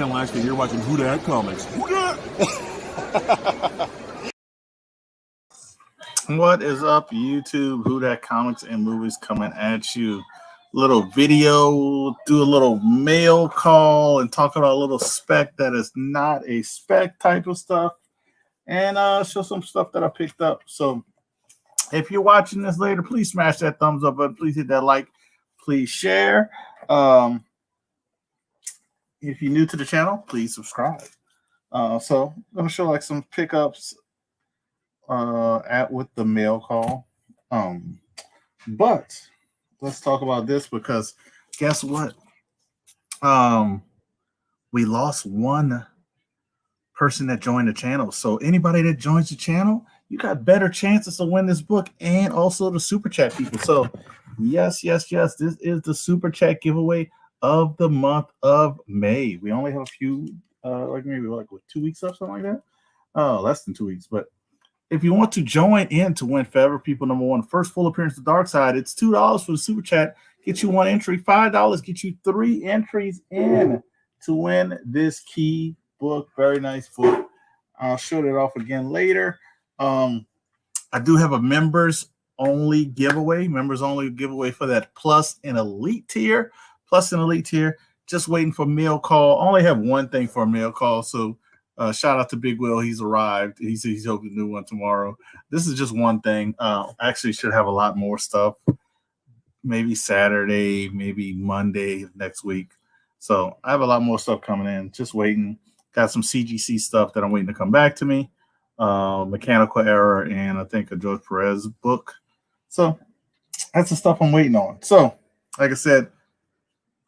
of like that you're watching Who Dat Comics. Who Dat? What is up, YouTube? Who Dat Comics and Movies coming at you. Little video, do a little mail call, and talk about a little spec that is not a spec type of stuff, and show some stuff that I picked up. So if you're watching this later, please smash that thumbs up button. Please hit that like. Please share. If you're new to the channel, please subscribe. So I'm going to show like some pickups with the mail call. But let's talk about this because guess what? We lost one person that joined the channel. So anybody that joins the channel, you got better chances to win this book and also the super chat people. So yes, this is the super chat giveaway of the month of May. We only have a few, maybe 2 weeks left, something like that. Less than 2 weeks. But if you want to join in to win Forever People #1, first full appearance to Dark Side, it's $2 for the super chat. Get you one entry. $5 get you 3 entries in to win this key book. Very nice book. I'll show it off again later. I do have a members only giveaway for that plus an elite tier. Just waiting for mail call. I only have one thing for a mail call. So shout out to Big Will. He's arrived. He said he's hoping to do one tomorrow. This is just one thing. Actually should have a lot more stuff. Maybe Saturday, maybe Monday next week. So I have a lot more stuff coming in. Just waiting. Got some CGC stuff that I'm waiting to come back to me. Mechanical Error, and I think a George Perez book. So that's the stuff I'm waiting on. So, like I said,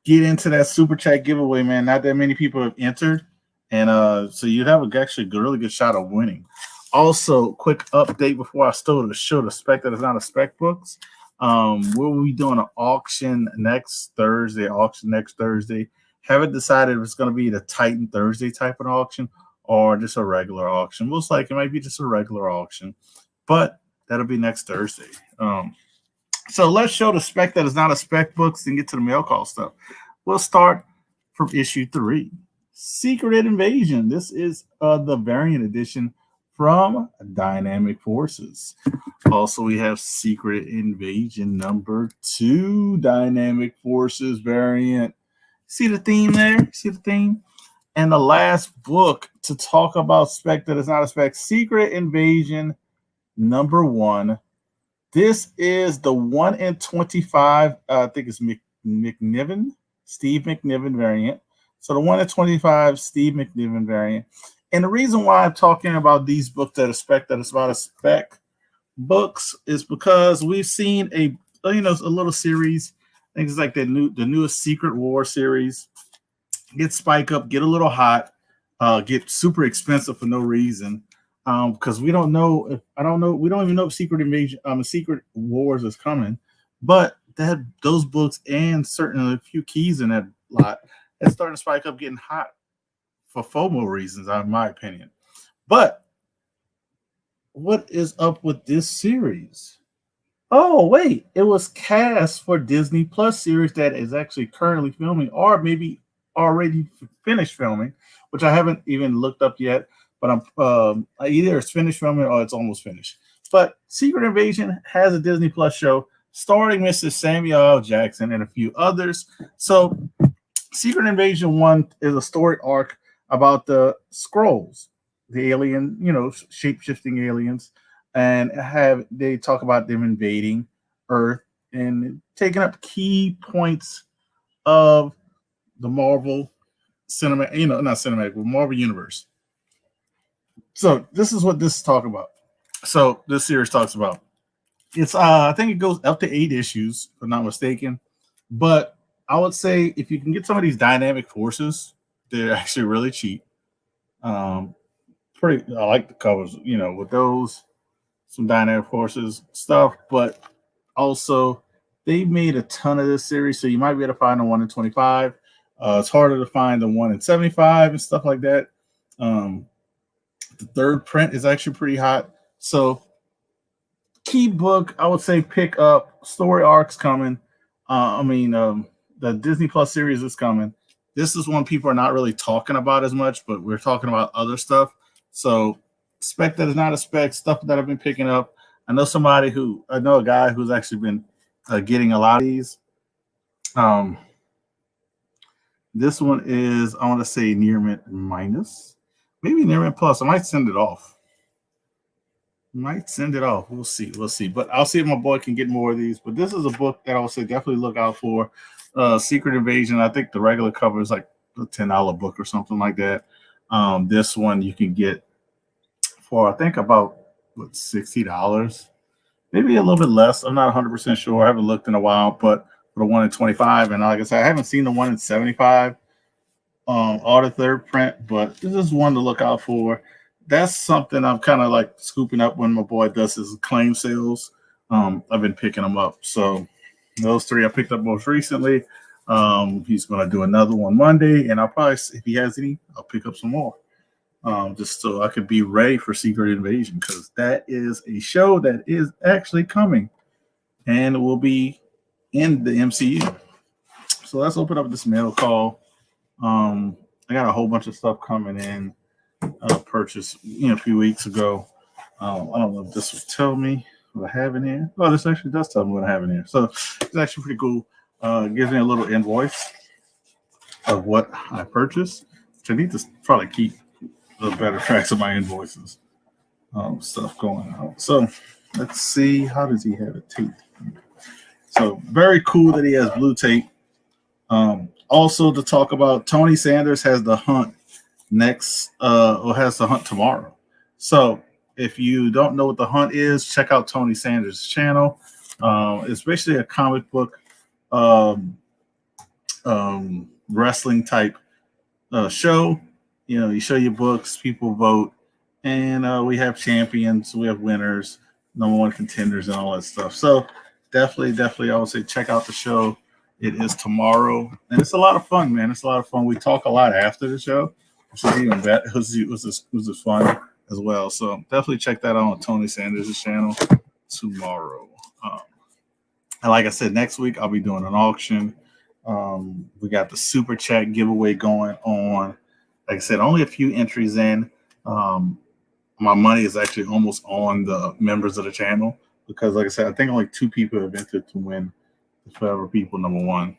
get into that super chat giveaway, man. Not that many people have entered, and so you have actually a really good shot of winning. Also, quick update before I show the spec that is not a spec books. We'll be doing an auction next Thursday. Haven't decided if it's going to be the Titan Thursday type of auction or just a regular auction. Most likely it might be just a regular auction, but that'll be next Thursday. So let's show the spec that is not a spec books and get to the mail call stuff. We'll start from issue 3, Secret Invasion. This is the variant edition from Dynamic Forces. Also, we have Secret Invasion #2, Dynamic Forces variant. See the theme there? And the last book to talk about spec that is not a spec, Secret Invasion #1. This is the 1 in 25. I think it's Steve McNiven variant. So the 1 in 25 Steve McNiven variant. And the reason why I'm talking about these books that is about a spec books is because we've seen a little series. I think it's like the newest Secret War series. Get spike up, get a little hot, get super expensive for no reason. Because we don't know we don't even know if Secret Invasion, Secret Wars is coming, but those books and certainly a few keys in that lot, it's starting to spike up, getting hot for FOMO reasons, in my opinion. But what is up with this series? Oh, wait, it was cast for Disney Plus series that is actually currently filming, or maybe already finished filming, which I haven't even looked up yet. But I'm either it's finished filming or it's almost finished. But Secret Invasion has a Disney Plus show starring Mr. Samuel L. Jackson and a few others. So Secret Invasion 1 is a story arc about the Skrulls, the alien, shape-shifting aliens, and they talk about them invading Earth and taking up key points of the Marvel Marvel universe. So this is what this is talking about. So this series talks about. It's I think it goes up to 8 issues, if I'm not mistaken. But I would say if you can get some of these Dynamic Forces, they're actually really cheap. I like the covers, with those, some Dynamic Forces stuff, but also they made a ton of this series, so you might be able to find the 1 in 25. It's harder to find the 1 in 75 and stuff like that. The third print is actually pretty hot. So key book, I would say pick up. Story arcs coming. The Disney Plus series is coming. this is one people are not really talking about as much, but we're talking about other stuff. So spec that is not a spec, stuff that I've been picking up. I know a guy who's actually been getting a lot of these. This one is, I want to say near mint minus, maybe near mint plus. I might send it off. We'll see. But I'll see if my boy can get more of these. But this is a book that I would say definitely look out for. Secret Invasion. I think the regular cover is like a $10 book or something like that. This one you can get for I think about $60, maybe a little bit less. I'm not 100% sure. I haven't looked in a while, but for the one in 25, and like I said, I haven't seen the one in 75. Or the third print, but this is one to look out for. That's something I'm kind of like scooping up when my boy does his claim sales. I've been picking them up. So those three I picked up most recently. He's going to do another one Monday, and I'll probably, if he has any, I'll pick up some more. Just so I could be ready for Secret Invasion, because that is a show that is actually coming and will be in the MCU. So let's open up this mail call. I got a whole bunch of stuff coming in. Purchased a few weeks ago. I don't know if this will tell me what I have in here. Oh, this actually does tell me what I have in here. So it's actually pretty cool. Gives me a little invoice of what I purchased, which I need to probably keep the better tracks of my invoices. Stuff going out. So let's see. How does he have it taped? So very cool that he has blue tape. Also to talk about, Tony Sanders has the hunt has the hunt tomorrow. So if you don't know what the hunt is, check out Tony Sanders' channel. It's basically a comic book wrestling type show. You show your books, people vote, and we have champions, we have winners, number one contenders, and all that stuff. So definitely, I would say check out the show. It is tomorrow, and it's a lot of fun, man. It's a lot of fun. We talk a lot after the show, which is even better. It was fun as well. So definitely check that out on Tony Sanders' channel tomorrow. And like I said, next week I'll be doing an auction. We got the super chat giveaway going on. Like I said, only a few entries in. My money is actually almost on the members of the channel, because, like I said, I think only 2 people have entered to win the Forever People #1.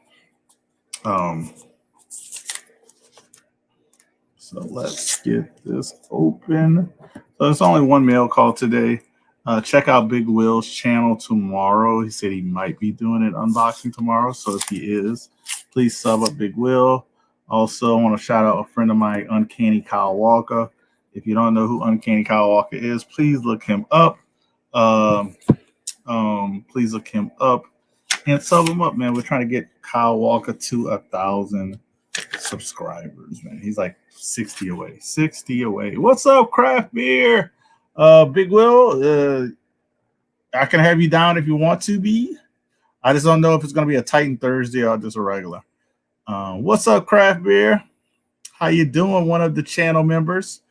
So let's get this open. So there's only one mail call today. Check out Big Will's channel tomorrow. He said he might be doing an unboxing tomorrow. So if he is, please sub up Big Will. Also, I want to shout out a friend of mine, Uncanny Kyle Walker. If you don't know who Uncanny Kyle Walker is, please look him up. Please look him up and sub him up, man. We're trying to get Kyle Walker to 1,000 subscribers, man. He's like 60 away. What's up, craft beer? Big Will, I can have you down if you want to be. I just don't know if it's going to be a Titan Thursday or just a regular. What's up, craft beer? How you doing? One of the channel members.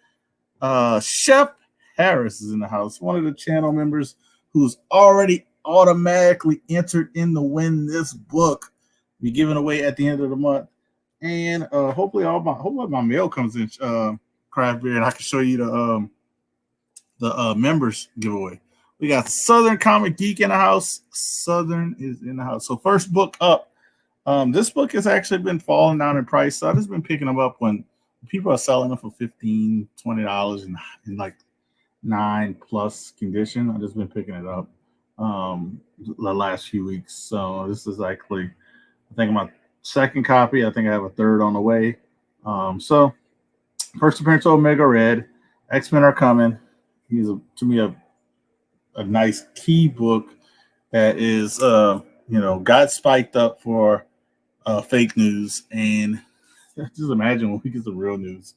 Chef Harris is in the house. One of the channel members who's already automatically entered in to win this book. Be given away at the end of the month. And hopefully my mail comes in, craft beer, and I can show you the members giveaway. We got Southern Comic Geek in the house. Southern is in the house. So first book up. This book has actually been falling down in price. So I've just been picking them up when people are selling them for $15, $20 in like 9+ condition. I've just been picking it up the last few weeks. So this is actually, I think, my second copy. I think I have a third on the way. So first appearance of Omega Red. X-Men are coming. He's to me a nice key book that is got spiked up for fake news, and just imagine when we get the real news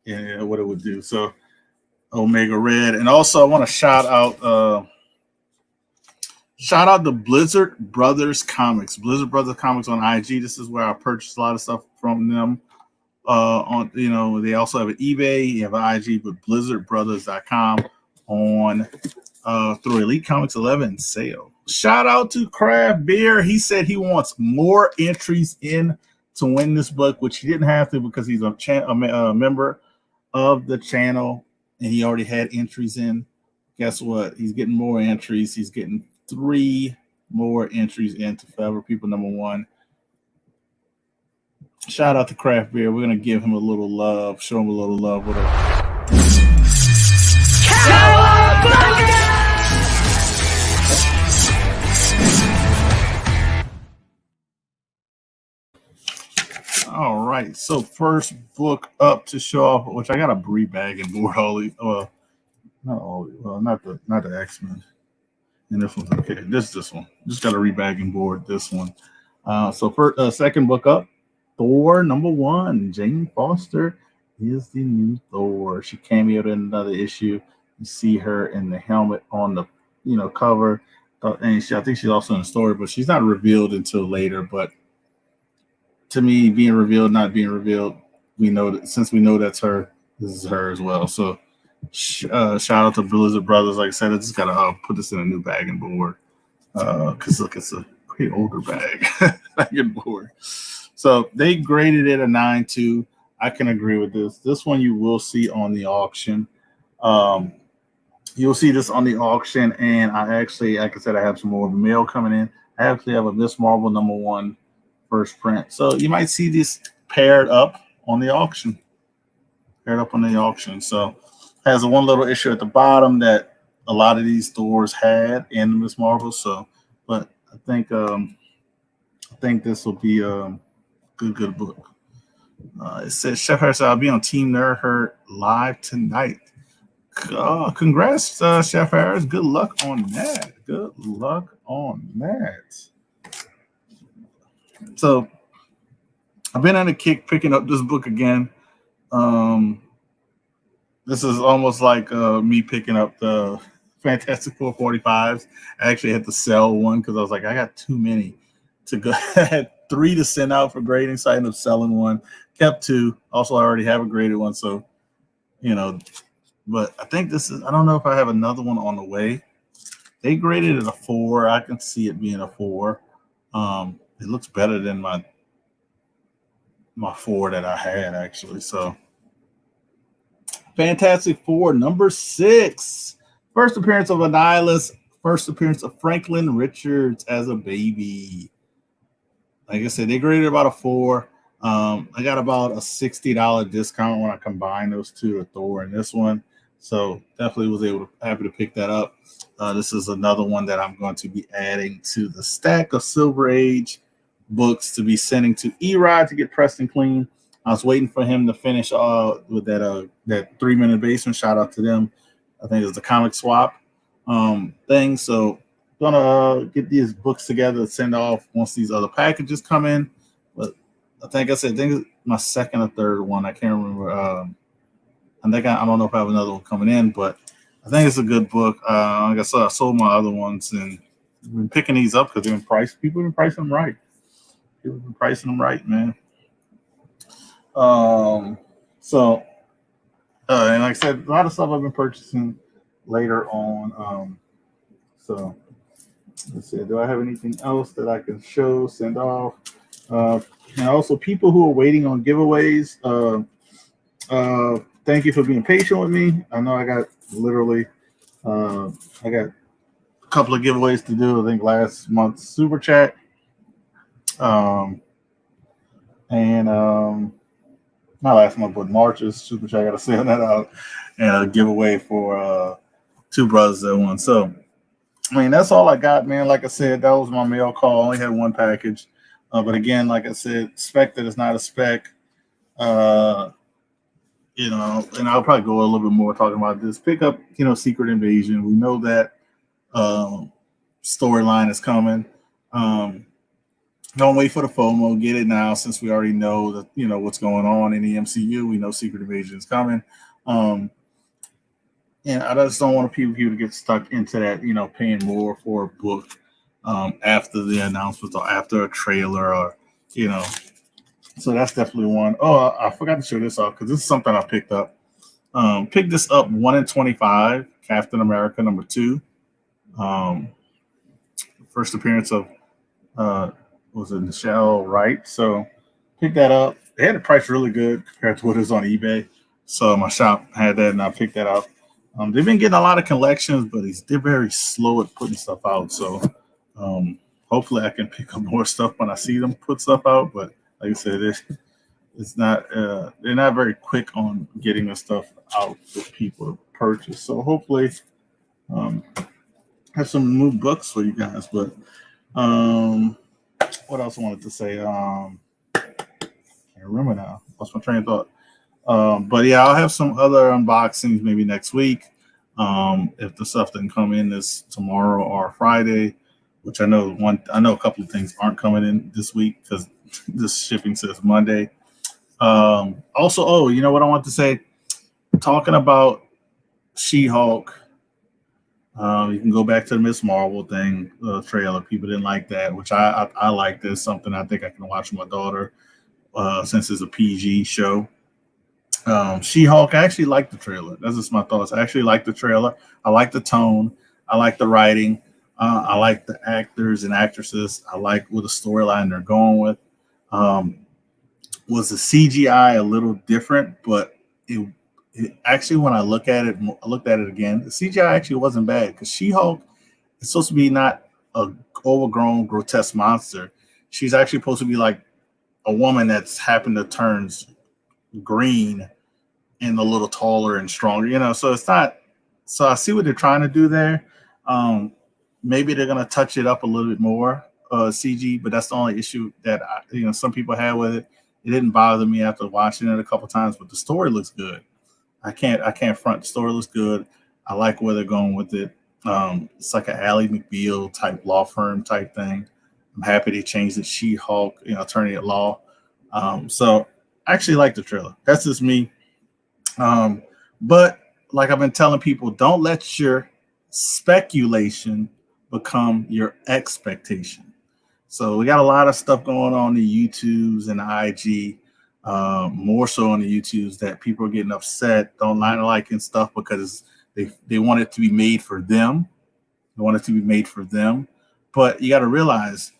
and what it would do. So Omega Red. And also I want to shout out the Blizzard Brothers Comics. Blizzard Brothers Comics on IG. This is where I purchased a lot of stuff from them. They also have an eBay, you have an IG, but blizzardbrothers.com on through Elite Comics 11 sale. Shout out to Craft Beer. He said he wants more entries in to win this book, which he didn't have to because he's a member of the channel and he already had entries in. Guess what? He's getting more entries. He's getting 3 more entries into Forever People #1. Shout out to Craft Beer. We're going to give him a little love, show him a little love with a All right, so first book up to show off, which I got a rebag and board all these. Not the X-Men. And this one's okay. This one. Just got a rebag and board this one. So for second book up, Thor #1. Jane Foster is the new Thor. She cameoed in another issue. You see her in the helmet on the cover, and I think she's also in the story, but she's not revealed until later. But to me, being revealed, not being revealed, we know that since we know that's her, this is her as well. So shout out to Blizzard Brothers. Like I said, I just gotta put this in a new bag and board because look, it's a pretty older bag and board. So they graded it a 9.2. I can agree with this. This one you will see on the auction. You'll see this on the auction, and I actually, like I said, I have some more mail coming in. I actually have a Miss Marvel #1 first print. So you might see this paired up on the auction. So has a one little issue at the bottom that a lot of these stores had in Miss Marvel. So, but I think this will be a good book. It says Chef Harris, I'll be on Team Nerd Herd live tonight. Congrats, Chef Harris. Good luck on that. So I've been on a kick picking up this book again. This is almost like me picking up the Fantastic 445s. I actually had to sell one because I was like, I got too many to go. I had 3 to send out for grading, so I ended up selling one. Kept 2. Also, I already have a graded one, so but I think this is, I don't know if I have another one on the way. They graded it a 4. I can see it being a 4. It looks better than my 4 that I had, actually. So Fantastic Four #6. First appearance of Annihilus. First appearance of Franklin Richards as a baby. Like I said, they graded about a 4. I got about a $60 discount when I combined those two, Thor and this one. So definitely was happy to pick that up. This is another one that I'm going to be adding to the stack of Silver Age books to be sending to E-Rod to get pressed and clean. I was waiting for him to finish with that 3-minute basement. Shout out to them. I think it's the comic swap thing. So gonna get these books together to send off once these other packages come in. But I think it's my second or third one. I can't remember. I don't know if I have another one coming in, but I think it's a good book. Like I said, I sold my other ones and I've been picking these up because people have been pricing them right. People have been pricing them right, man. And like I said, a lot of stuff I've been purchasing later on. So let's see. Do I have anything else that I can send off? And also, people who are waiting on giveaways. Thank you for being patient with me. I know I got a couple of giveaways to do. I think last month's Super Chat. Not last month, but March's Super Chat. I got to send that out and a giveaway for 2 brothers that won. So, I mean, that's all I got, man. Like I said, that was my mail call. I only had 1 package. But again, like I said, spec that is not a spec. And I'll probably go a little bit more talking about this. Pick up, Secret Invasion. We know that storyline is coming. Don't wait for the FOMO. Get it now, since we already know that what's going on in the MCU. We know Secret Invasion is coming. And I just don't want people to get stuck into that, paying more for a book after the announcement or after a trailer or. So that's definitely one. Oh, I forgot to show this off because this is something I picked up. Picked this up 1 in 25, Captain America #2. First appearance of was it Michelle Wright? So picked that up. They had the price really good compared to what is on eBay. So my shop had that, and I picked that up. They've been getting a lot of collections, but they're very slow at putting stuff out. So hopefully I can pick up more stuff when I see them put stuff out. But like I said, it's not they're not very quick on getting the stuff out for people to purchase. So hopefully um, have some new books for you guys. But what else I wanted to say? Can't remember now. Lost my train of thought. But yeah, I'll have some other unboxings maybe next week. If the stuff doesn't come in this tomorrow or Friday, which I know a couple of things aren't coming in this week because this shipping says Monday. Also, you know what I want to say? Talking about She-Hulk. You can go back to the Miss Marvel thing, trailer. People didn't like that, which I like. This something I think I can watch with my daughter since it's a PG show. She-Hulk, I actually like the trailer. That's just my thoughts. I actually like the trailer. I like the tone. I like the writing. I like the actors and actresses. I like what the storyline they're going with. Was the CGI a little different, but it actually, when I looked at it again, the CGI actually wasn't bad because She-Hulk is supposed to be not a overgrown, grotesque monster. She's actually supposed to be like a woman that's happened to turn green and a little taller and stronger, so it's not. So I see what they're trying to do there. Maybe they're gonna touch it up a little bit more, CG, but that's the only issue that some people had with it. It didn't bother me after watching it a couple times, but the story looks good. I can't front. The story looks good. I like where they're going with it. It's like an Ally McBeal type law firm type thing. I'm happy they changed it. She-Hulk, attorney at law. So I actually like the trailer. That's just me. But like I've been telling people, don't let your speculation become your expectation. So we got a lot of stuff going on in the YouTubes and the IG, more so on the YouTubes, that people are getting upset, don't liking stuff because they want it to be made for them. They want it to be made for them. But you got to realize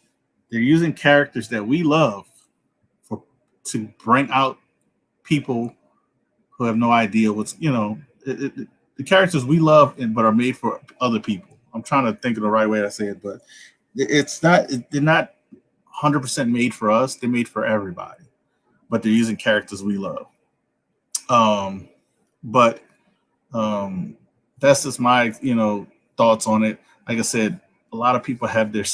they're using characters that we love to bring out people who have no idea what's, the characters we love but are made for other people. I'm trying to think of the right way to say it, but they're not 100% made for us. They're made for everybody, but they're using characters we love. But that's just my, thoughts on it. Like I said, a lot of people have their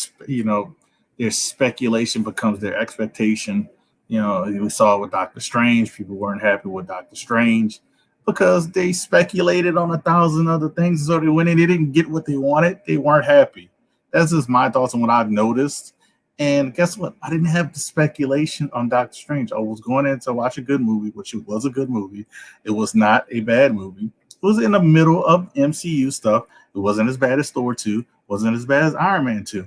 speculation becomes their expectation. We saw it with Doctor Strange. People weren't happy with Doctor Strange because they speculated on 1,000 other things. So when they didn't get what they wanted, they weren't happy. That's just my thoughts on what I've noticed. And guess what? I didn't have the speculation on Doctor Strange. I was going in to watch a good movie, which it was a good movie. It was not a bad movie. It was in the middle of MCU stuff. It wasn't as bad as Thor 2. Wasn't as bad as Iron Man 2.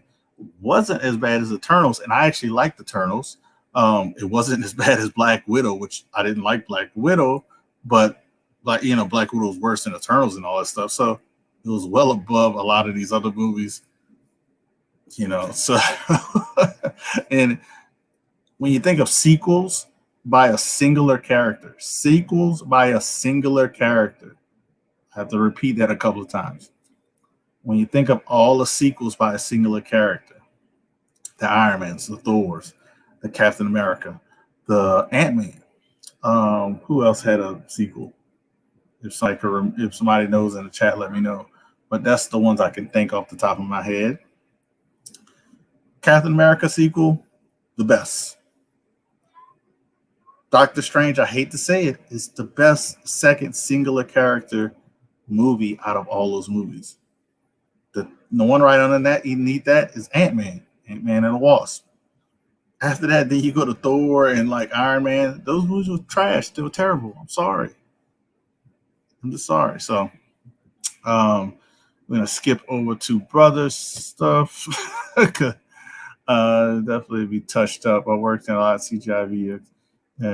Wasn't as bad as Eternals. And I actually liked Eternals. It wasn't as bad as Black Widow, which I didn't like Black Widow, but Black Widow was worse than Eternals and all that stuff. So it was well above a lot of these other movies, so and when you think of sequels by a singular character, I have to repeat that a couple of times. When you think of all the sequels by a singular character, the Iron Mans, the Thors, the Captain America, the Ant-Man. Who else had a sequel? If somebody knows in the chat, let me know. But that's the ones I can think off the top of my head. Captain America sequel, the best. Doctor Strange, I hate to say it, is the best second singular character movie out of all those movies. The one right under that, you need that, is Ant-Man and the Wasp. After that, then you go to Thor and like Iron Man. Those movies were trash. They were terrible. I'm sorry. I'm just sorry. So we're gonna skip over to Brothers stuff. Definitely be touched up. I worked in a lot of CGI.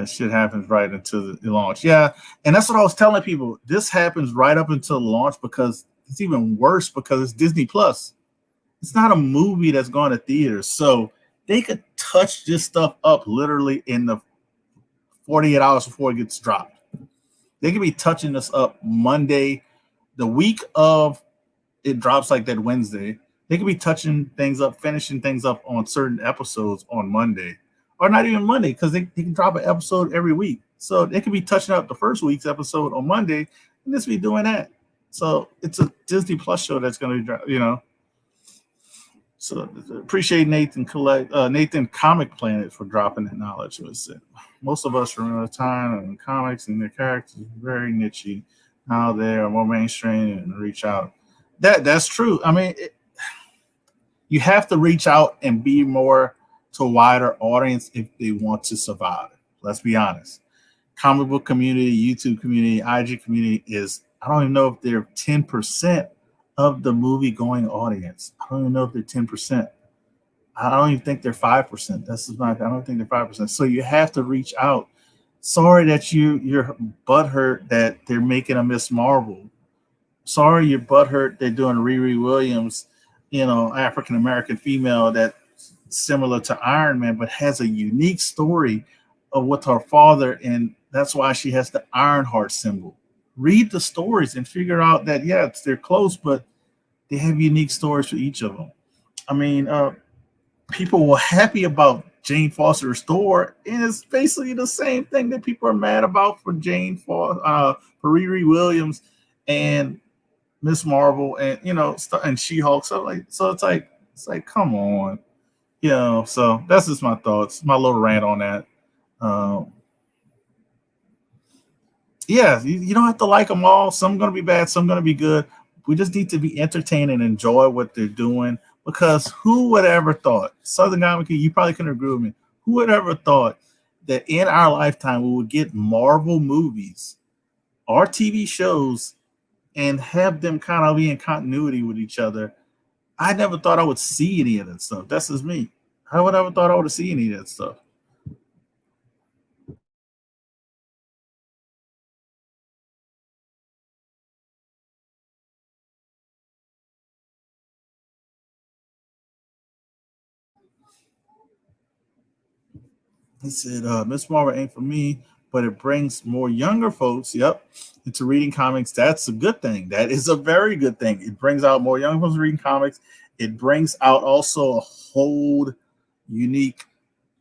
Shit happens right until the launch. Yeah, and that's what I was telling people. This happens right up until the launch because it's even worse because it's Disney Plus. It's not a movie that's going to theaters, so they could touch this stuff up literally in the 48 hours before it gets dropped. They could be touching us up Monday, the week of it drops like that Wednesday. They could be touching things up, finishing things up on certain episodes on Monday, or not even Monday, because they can drop an episode every week. So they could be touching up the first week's episode on Monday and just be doing that. So it's a Disney Plus show that's going to be, So appreciate Nathan Comic Planet for dropping that knowledge. Most of us remember the time and comics and their characters very niche. Now they are more mainstream and reach out. That's true. I mean, you have to reach out and be more to a wider audience if they want to survive. Let's be honest. Comic book community, YouTube community, IG community is, I don't even know if they're 10% of the movie going audience. I don't even know if they're 10%. I don't even think they're 5%. I don't think they're 5%. So you have to reach out. Sorry that you're butthurt that they're making a Miss Marvel. Sorry you're butthurt they're doing Riri Williams, African American female that's similar to Iron Man, but has a unique story of with her father, and that's why she has the Ironheart symbol. Read the stories and figure out that they're close, but they have unique stories for each of them. I mean, people were happy about Jane Foster's store, and it's basically the same thing that people are mad about for for Riri Williams and Miss Marvel, and and She-Hulk. So it's like, come on, So that's just my thoughts, my little rant on that. You don't have to like them all. Some going to be bad, some going to be good. We just need to be entertained and enjoy what they're doing, because who would ever thought, Southern Comic, you probably couldn't agree with me, who would ever thought that in our lifetime we would get Marvel movies or TV shows and have them kind of be in continuity with each other? I never thought I would see any of that stuff. That's just me. I would never thought I would see any of that stuff. He said, Miss Marvel ain't for me, but it brings more younger folks, into reading comics. That's a good thing. That is a very good thing. It brings out more young folks reading comics. It brings out also a whole unique,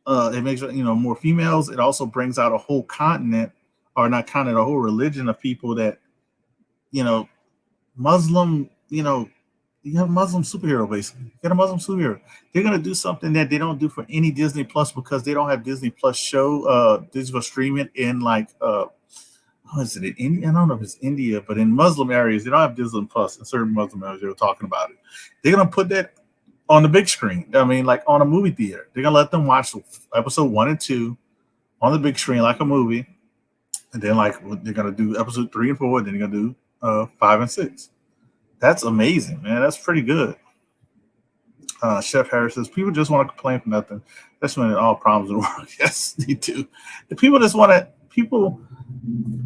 it makes, more females. It also brings out a whole continent, or not continent, a whole religion of people that, Muslim, you have a Muslim superhero, basically. You got a Muslim superhero. They're gonna do something that they don't do for any Disney Plus, because they don't have Disney Plus show, digital streaming in what is it, in India? I don't know if it's India, but in Muslim areas, they don't have Disney Plus. In certain Muslim areas, they were talking about it. They're gonna put that on the big screen. I mean, like on a movie theater. They're gonna let them watch episode 1 and 2 on the big screen like a movie, and then they're gonna do episode 3 and 4, and then they're gonna do 5 and 6. That's amazing, man. That's pretty good. Chef Harris says, people just want to complain for nothing. That's when all problems in the world. Yes, they do. The people just want to,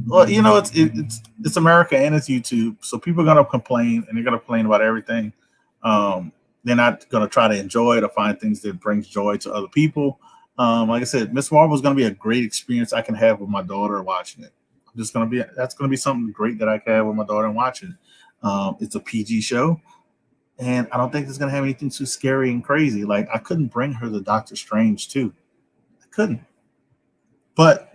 well, it's America and it's YouTube. So people are going to complain, and they're going to complain about everything. They're not going to try to enjoy it or find things that brings joy to other people. Like I said, Miss Marvel is going to be a great experience I can have with my daughter watching it. That's going to be something great that I can have with my daughter and watching it. It's a PG show, and I don't think it's going to have anything too scary and crazy. Like, I couldn't bring her to Doctor Strange too. I couldn't. But,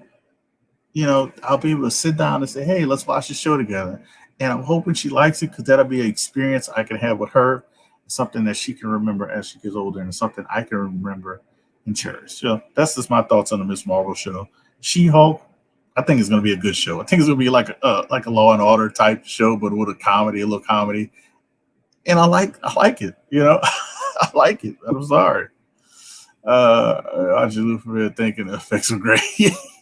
I'll be able to sit down and say, hey, let's watch the show together. And I'm hoping she likes it, because that'll be an experience I can have with her, something that she can remember as she gets older, and something I can remember and cherish. So that's just my thoughts on the Miss Marvel show. She-Hulk, I think it's going to be a good show. I think it's going to be like a Law and Order type show, but with a little comedy. And I like it, I like it. I'm sorry. I just look for it thinking the effects are great.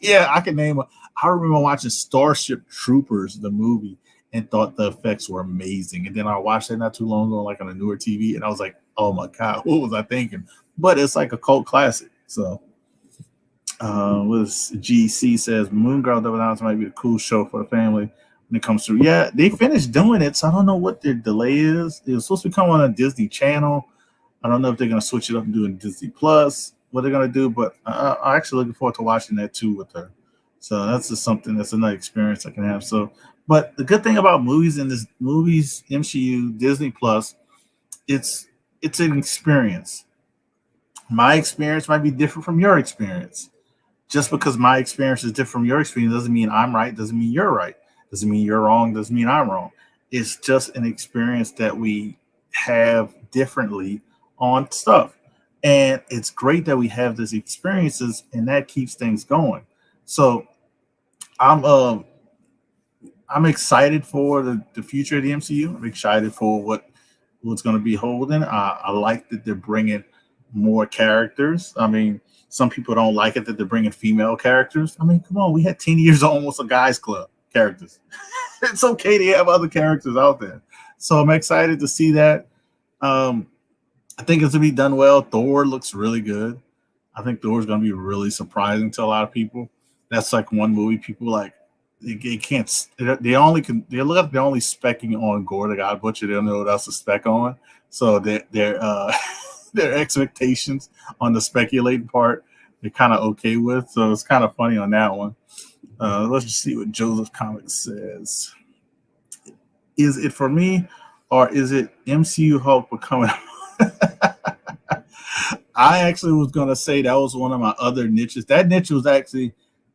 Yeah, I can name I remember watching Starship Troopers, the movie, and thought the effects were amazing. And then I watched it not too long ago, like on a newer TV, and I was like, oh my God, what was I thinking? But it's like a cult classic. So GC says Moon Girl Double Downs might be a cool show for the family when it comes through. Yeah, they finished doing it, so I don't know what their delay is. It was supposed to come on a Disney Channel. I don't know if they're going to switch it up and do it Disney Plus, what they're going to do, but I'm actually looking forward to watching that too with her. So that's just something that's another experience I can have. So, but the good thing about movies in this movies, MCU, Disney Plus, it's it's an experience. My experience might be different from your experience. Just because my experience is different from your experience doesn't mean I'm right, doesn't mean you're right, doesn't mean you're wrong, doesn't mean I'm wrong. It's just an experience that we have differently on stuff. And it's great that we have these experiences and that keeps things going. So I'm I'm excited for the future of the MCU. I'm excited for what's going to be holding. I like that they're bringing more characters. I mean, some people don't like it that they're bringing female characters. I mean, come on, we had 10 years almost a guys club characters. It's okay to have other characters out there. So I'm excited to see that. Um, I think it's to be done well. Thor looks really good. I think Thor's going to be really surprising to a lot of people. That's like one movie people like. They can't. They only can. They're only specking on Gore the God Butcher. They don't know what else to spec on. So their their expectations on the speculating part they're kind of okay with. So it's kind of funny on that one. Let's just see what Joseph Comics says. Is it for me, or is it MCU Hulk becoming? I actually was gonna say that was one of my other niches. That niche was actually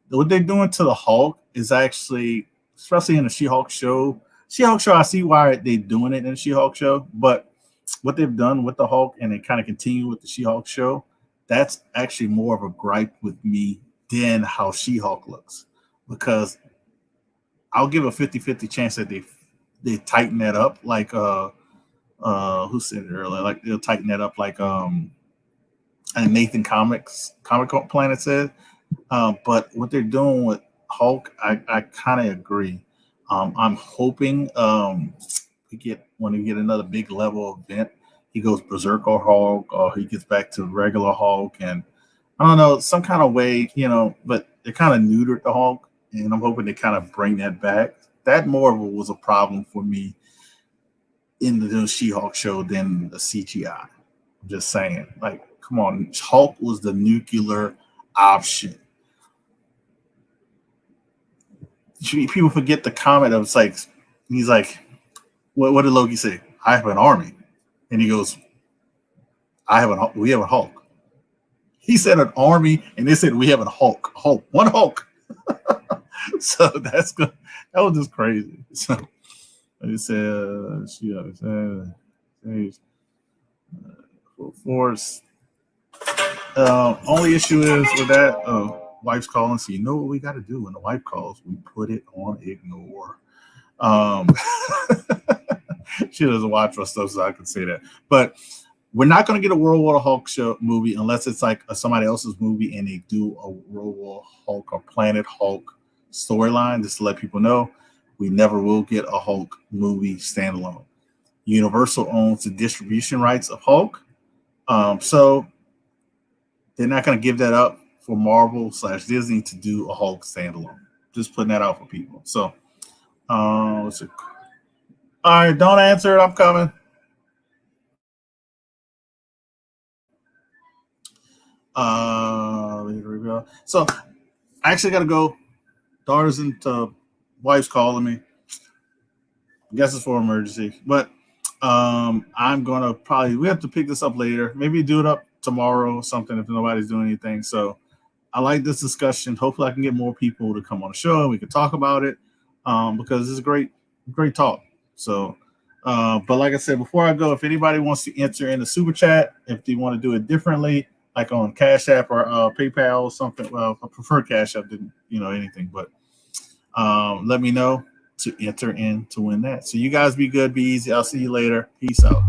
what they're doing to the Hulk is actually, especially in the She-Hulk show. She-Hulk show, I see why they're doing it in the She-Hulk show, but what they've done with the Hulk and they kind of continue with the She-Hulk show, that's actually more of a gripe with me than how She-Hulk looks. Because I'll give a 50-50 chance that they tighten that up like who said it earlier? Like they'll tighten that up like and Nathan Comic Planet said. But what they're doing with Hulk, I kind of agree. I'm hoping when we get another big level event, he goes Berserker Hulk or he gets back to regular Hulk, and I don't know, some kind of way, but they kind of neutered the Hulk, and I'm hoping they kind of bring that back. That more was a problem for me in the She-Hulk show than the CGI. I'm just saying, like, come on, Hulk was the nuclear option. People forget the comment of it's like he's like, what did Loki say? I have an army, and he goes, we have a Hulk. He said an army, and they said we have a Hulk, one Hulk. So that was just crazy. So they said force. Only issue is with that. Wife's calling, so you know what we got to do when the wife calls? We put it on ignore. She doesn't watch our stuff, so I can say that. But we're not going to get a World War Hulk show movie unless it's like somebody else's movie and they do a World War Hulk or Planet Hulk storyline. Just to let people know, we never will get a Hulk movie standalone. Universal owns the distribution rights of Hulk, so they're not going to give that up for Marvel/Disney to do a Hulk standalone. Just putting that out for people. So, let's see. All right, don't answer it. I'm coming. So, I actually got to go. Daughter's into wife's calling me. I guess it's for emergency, but I'm gonna we have to pick this up later. Maybe do it up tomorrow or something if nobody's doing anything. So I like this discussion. Hopefully I can get more people to come on the show and we can talk about it because it's a great talk. So but like I said, before I go, if anybody wants to enter in the super chat, if they want to do it differently, like on Cash App or PayPal or something, well, I prefer Cash App than anything, but let me know to enter in to win that. So you guys be good, be easy. I'll see you later. Peace out.